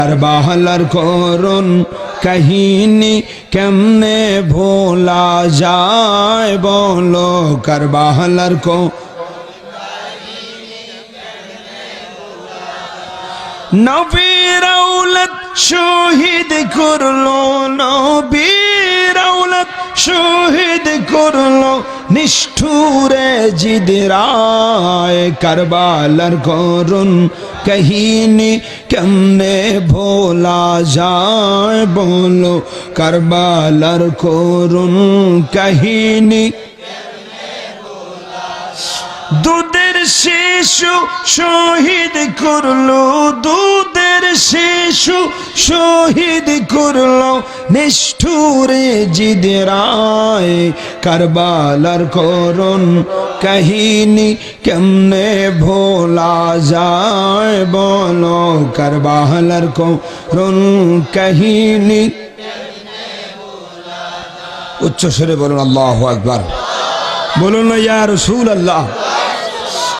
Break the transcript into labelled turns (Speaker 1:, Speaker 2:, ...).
Speaker 1: কারবালার করুণ কাহিনী কেমনে ভোলা যায় বলো, কারবালার নবীর আওলাদ শহীদ করলো, নবীর আওলাদ শহীদ করলো নিষ্ঠুরে জিদরায়। কারবালার করুণ কাহিনী কেমনে ভোলা যায় বলো, কারবালার করুণ কাহিনী। দুধের শিশু শহীদ করলো, দুধের শিশু শহীদ করলো নিষ্ঠুরে জিদরায়। কারবালার করুণ কাহিনী কেমনে ভোলা যায় বলো, কারবালার করুণ কাহিনী। উচ্চ স্বরে বলুন আল্লাহু আকবার, বলুন ইয়া রাসূলুল্লাহ।